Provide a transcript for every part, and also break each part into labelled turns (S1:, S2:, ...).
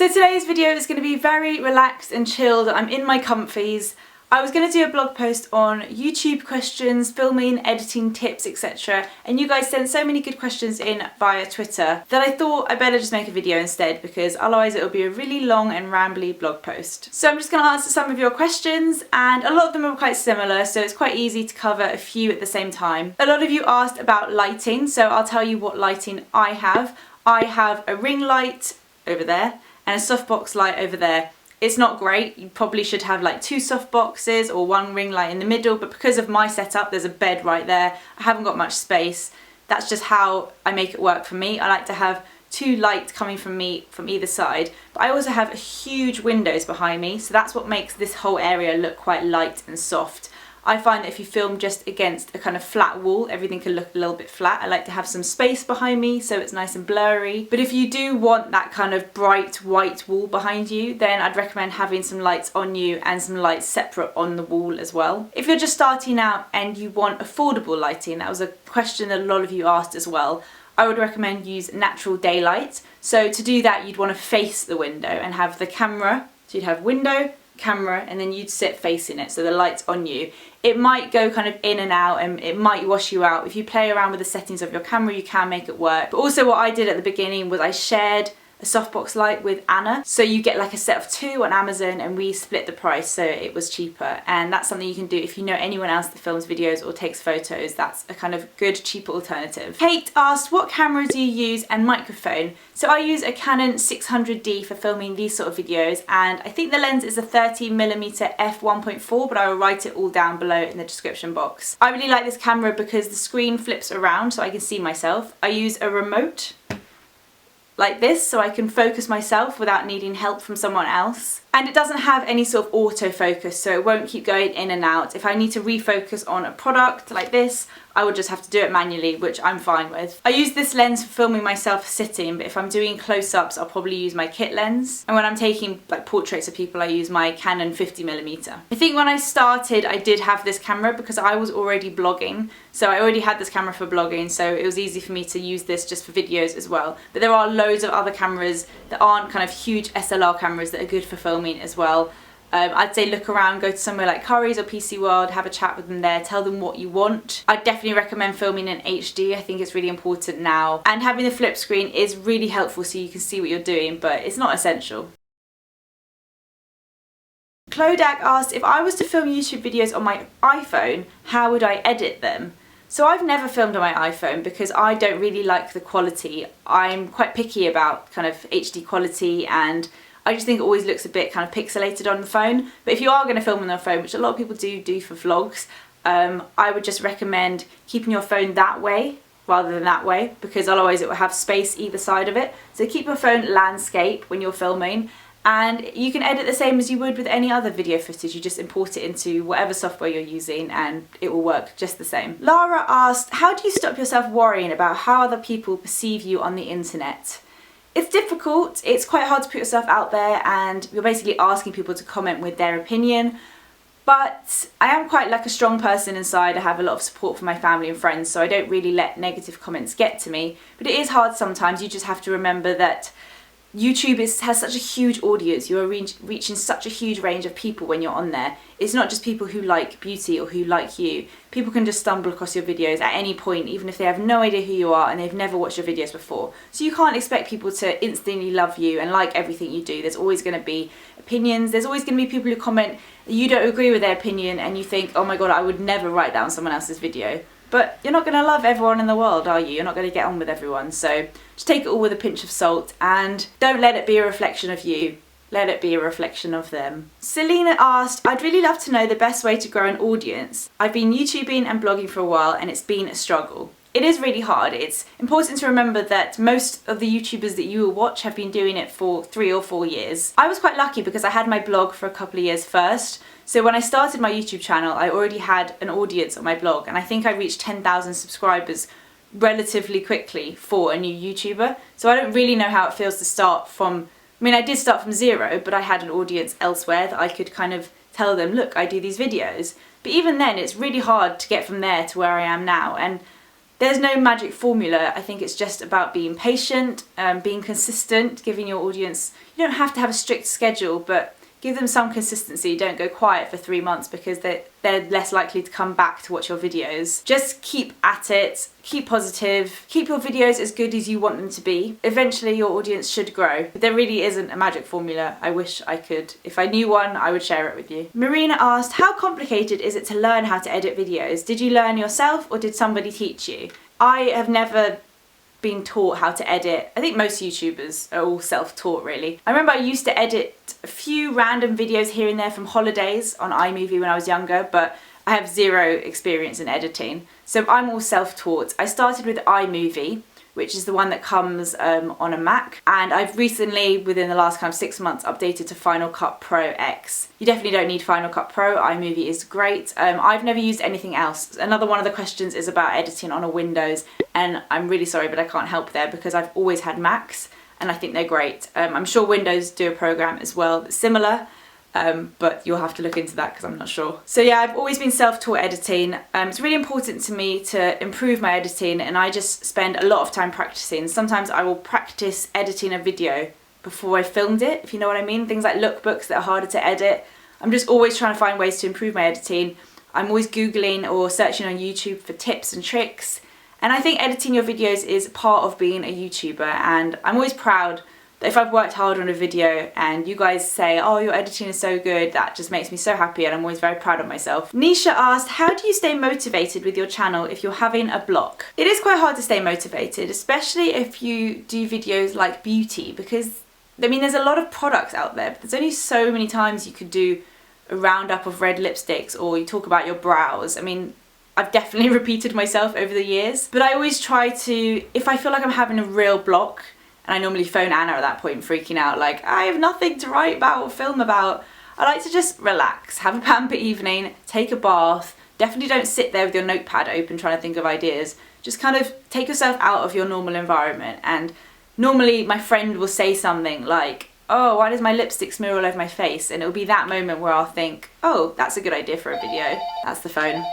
S1: So today's video is going to be very relaxed and chilled. I'm in my comfies. I was going to do a blog post on YouTube questions, filming, editing tips, etc. And you guys sent so many good questions in via Twitter that I thought I better just make a video instead, because otherwise it will be a really long and rambly blog post. So I'm just going to answer some of your questions, and a lot of them are quite similar, so it's quite easy to cover a few at the same time. A lot of you asked about lighting, so I'll tell you what lighting I have. I have a ring light over there and a softbox light over there. It's not great. You probably should have like 2 softboxes or 1 ring light in the middle, but because of my setup, there's a bed right there. I haven't got much space. That's just how I make it work for me. I like to have 2 lights coming from me from either side, but I also have huge windows behind me, so that's what makes this whole area look quite light and soft. I find that if you film just against a kind of flat wall, everything can look a little bit flat. I like to have some space behind me so it's nice and blurry. But if you do want that kind of bright white wall behind you, then I'd recommend having some lights on you and some lights separate on the wall as well. If you're just starting out and you want affordable lighting, that was a question that a lot of you asked as well, I would recommend use natural daylight. So to do that, you'd want to face the window and have the camera. So you'd have window, camera, and then you'd sit facing it, so the light's on you. It might go kind of in and out and it might wash you out. If you play around with the settings of your camera, you can make it work. But also what I did at the beginning was I shared a softbox light with Anna, so you get like a set of 2 on Amazon, and we split the price so it was cheaper. And that's something you can do if you know anyone else that films videos or takes photos. That's a kind of good cheaper alternative. Kate asked, what camera do you use and microphone? So I use a Canon 600D for filming these sort of videos, and I think the lens is a 30mm f1.4, but I will write it all down below in the description box. I really like this camera because the screen flips around so I can see myself. I use a remote like this so I can focus myself without needing help from someone else. And it doesn't have any sort of autofocus, so it won't keep going in and out. If I need to refocus on a product like this, I would just have to do it manually, which I'm fine with. I use this lens for filming myself sitting, but if I'm doing close-ups, I'll probably use my kit lens. And when I'm taking like portraits of people, I use my Canon 50mm. I think when I started, I did have this camera because I was already blogging. So I already had this camera for blogging, so it was easy for me to use this just for videos as well. But there are loads of other cameras that aren't kind of huge SLR cameras that are good for filming as well. I'd say look around, go to somewhere like Curry's or PC World, have a chat with them there, tell them what you want. I'd definitely recommend filming in HD. I think it's really important now. And having the flip screen is really helpful so you can see what you're doing, but it's not essential. Clodak asked, if I was to film YouTube videos on my iPhone, how would I edit them? So I've never filmed on my iPhone because I don't really like the quality. I'm quite picky about kind of HD quality, and I just think it always looks a bit kind of pixelated on the phone. But if you are going to film on your phone, which a lot of people do for vlogs, I would just recommend keeping your phone that way rather than that way, because otherwise it will have space either side of it. So keep your phone landscape when you're filming, and you can edit the same as you would with any other video footage. You just import it into whatever software you're using and it will work just the same. Lara asked, how do you stop yourself worrying about how other people perceive you on the internet? It's difficult. It's quite hard to put yourself out there and you're basically asking people to comment with their opinion. But I am quite like a strong person inside. I have a lot of support from my family and friends, so I don't really let negative comments get to me. But it is hard sometimes. You just have to remember that YouTube has such a huge audience. You are reaching such a huge range of people when you're on there. It's not just people who like beauty or who like you. People can just stumble across your videos at any point, even if they have no idea who you are and they've never watched your videos before. So you can't expect people to instantly love you and like everything you do. There's always going to be opinions. There's always going to be people who comment you don't agree with their opinion and you think, oh my god, I would never write down someone else's video. But you're not going to love everyone in the world, are you? You're not going to get on with everyone. So just take it all with a pinch of salt and don't let it be a reflection of you. Let it be a reflection of them. Selena asked, I'd really love to know the best way to grow an audience. I've been YouTubing and blogging for a while and it's been a struggle. It is really hard. It's important to remember that most of the YouTubers that you will watch have been doing it for 3 or 4 years. I was quite lucky because I had my blog for a couple of years first. So when I started my YouTube channel, I already had an audience on my blog, and I think I reached 10,000 subscribers relatively quickly for a new YouTuber. So I don't really know how it feels to start from, I mean, I did start from 0, but I had an audience elsewhere that I could kind of tell them, look, I do these videos. But even then, it's really hard to get from there to where I am now. And There's no magic formula. I think it's just about being patient, being consistent, giving your audience, you don't have to have a strict schedule, but give them some consistency. Don't go quiet for 3 months because they're less likely to come back to watch your videos. Just keep at it, keep positive, keep your videos as good as you want them to be. Eventually your audience should grow. But there really isn't a magic formula. I wish I could. If I knew one, I would share it with you. Marina asked, how complicated is it to learn how to edit videos? Did you learn yourself or did somebody teach you? I have never been taught how to edit. I think most YouTubers are all self-taught really. I remember I used to edit a few random videos here and there from holidays on iMovie when I was younger, but I have zero experience in editing. So I'm all self-taught. I started with iMovie, which is the one that comes on a Mac, and I've recently, within the last kind of 6 months, updated to Final Cut Pro X. You definitely don't need Final Cut Pro, iMovie is great. I've never used anything else. Another one of the questions is about editing on a Windows, and I'm really sorry but I can't help there because I've always had Macs and I think they're great. I'm sure Windows do a program as well that's similar, but you'll have to look into that because I'm not sure. So yeah, I've always been self-taught editing. It's really important to me to improve my editing, and I just spend a lot of time practicing. Sometimes I will practice editing a video before I filmed it, if you know what I mean. Things like lookbooks that are harder to edit. I'm just always trying to find ways to improve my editing. I'm always Googling or searching on YouTube for tips and tricks. And I think editing your videos is part of being a YouTuber, and I'm always proud that if I've worked hard on a video and you guys say, oh, your editing is so good, that just makes me so happy and I'm always very proud of myself. Nisha asked, how do you stay motivated with your channel if you're having a block? It is quite hard to stay motivated, especially if you do videos like beauty, because I mean there's a lot of products out there, but there's only so many times you could do a roundup of red lipsticks or you talk about your brows. I mean, I've definitely repeated myself over the years, but I always try to, if I feel like I'm having a real block, and I normally phone Anna at that point freaking out like, I have nothing to write about or film about, I like to just relax, have a pamper evening, take a bath. Definitely don't sit there with your notepad open trying to think of ideas. Just kind of take yourself out of your normal environment, and normally my friend will say something like, oh, why does my lipstick smear all over my face? And it'll be that moment where I'll think, oh, that's a good idea for a video. That's the phone.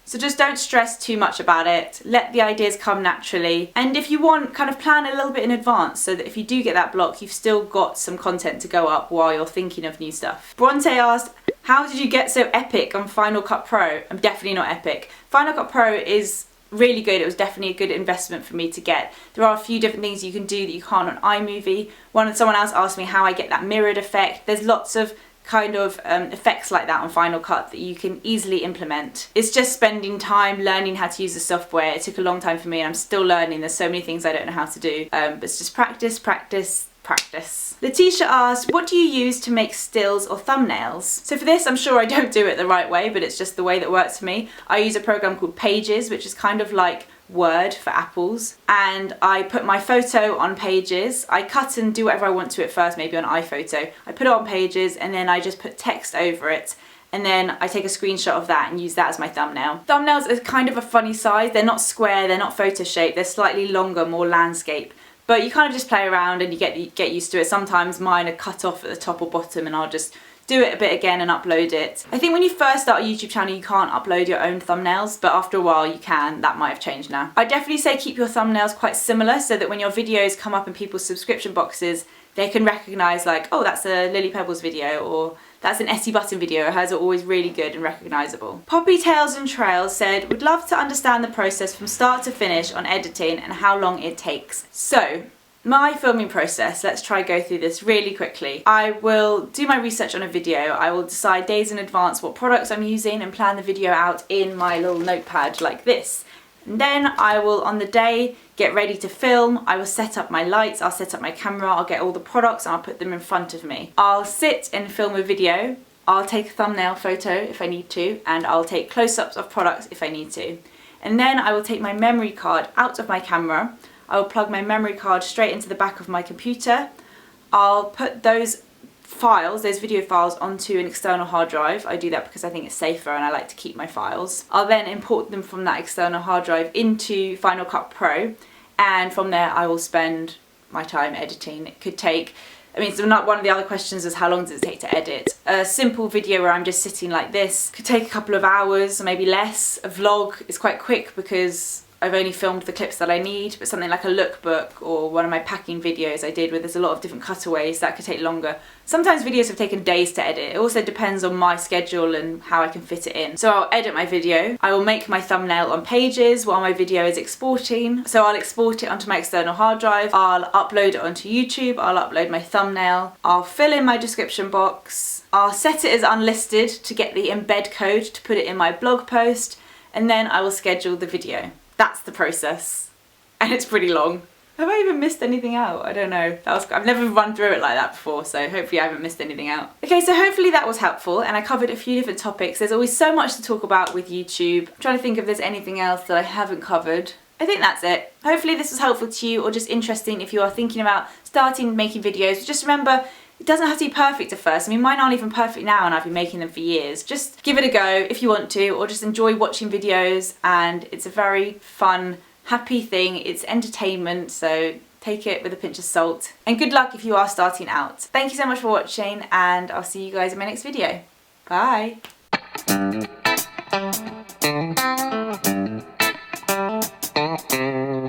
S1: So just don't stress too much about it, let the ideas come naturally, and if you want, kind of plan a little bit in advance so that if you do get that block, you've still got some content to go up while you're thinking of new stuff. Bronte asked, how did you get so epic on Final Cut Pro? I'm definitely not epic. Final Cut Pro is really good. It was definitely a good investment for me to get. There are a few different things you can do that you can't on iMovie. Someone else asked me how I get that mirrored effect. There's lots of kind of effects like that on Final Cut that you can easily implement. It's just spending time learning how to use the software. It took a long time for me and I'm still learning. There's so many things I don't know how to do. But it's just practice, practice, practice. Letitia asked, what do you use to make stills or thumbnails? So for this, I'm sure I don't do it the right way, but it's just the way that works for me. I use a program called Pages, which is kind of like Word for apples, and I put my photo on Pages. I cut and do whatever I want to it first, maybe on iPhoto. I put it on Pages and then I just put text over it, and then I take a screenshot of that and use that as my thumbnail. Thumbnails are kind of a funny size. They're not square, they're not photo shaped, they're slightly longer, more landscape. But you kind of just play around and you get used to it. Sometimes mine are cut off at the top or bottom and I'll just do it a bit again and upload it. I think when you first start a YouTube channel you can't upload your own thumbnails, but after a while you can. That might have changed now. I definitely say keep your thumbnails quite similar so that when your videos come up in people's subscription boxes they can recognise like, oh, that's a Lily Pebbles video, or that's an Essie Button video. Hers are always really good and recognisable. Poppy Tails and Trails said, would love to understand the process from start to finish on editing and how long it takes. So, my filming process, let's try go through this really quickly. I will do my research on a video, I will decide days in advance what products I'm using and plan the video out in my little notepad like this. And then I will, on the day, get ready to film. I will set up my lights, I'll set up my camera, I'll get all the products and I'll put them in front of me. I'll sit and film a video, I'll take a thumbnail photo if I need to, and I'll take close-ups of products if I need to. And then I will take my memory card out of my camera, I will plug my memory card straight into the back of my computer. I'll put those files, those video files, onto an external hard drive. I do that because I think it's safer and I like to keep my files. I'll then import them from that external hard drive into Final Cut Pro, and from there I will spend my time editing. It could take I mean, so not one of the other questions is how long does it take to edit? A simple video where I'm just sitting like this could take a couple of hours or maybe less. A vlog is quite quick because I've only filmed the clips that I need, but something like a lookbook or one of my packing videos I did where there's a lot of different cutaways, that could take longer. Sometimes videos have taken days to edit. It also depends on my schedule and how I can fit it in. So I'll edit my video. I will make my thumbnail on Pages while my video is exporting. So I'll export it onto my external hard drive. I'll upload it onto YouTube. I'll upload my thumbnail. I'll fill in my description box. I'll set it as unlisted to get the embed code to put it in my blog post. And then I will schedule the video. That's the process, and it's pretty long. Have I even missed anything out? I don't know. I've never run through it like that before, so hopefully I haven't missed anything out. Okay, so hopefully that was helpful, and I covered a few different topics. There's always so much to talk about with YouTube. I'm trying to think if there's anything else that I haven't covered. I think that's it. Hopefully this was helpful to you, or just interesting if you are thinking about starting making videos. Just remember, it doesn't have to be perfect at first. I mean, mine aren't even perfect now and I've been making them for years. Just give it a go if you want to, or just enjoy watching videos, and it's a very fun, happy thing. It's entertainment, so take it with a pinch of salt. And good luck if you are starting out. Thank you so much for watching, and I'll see you guys in my next video. Bye!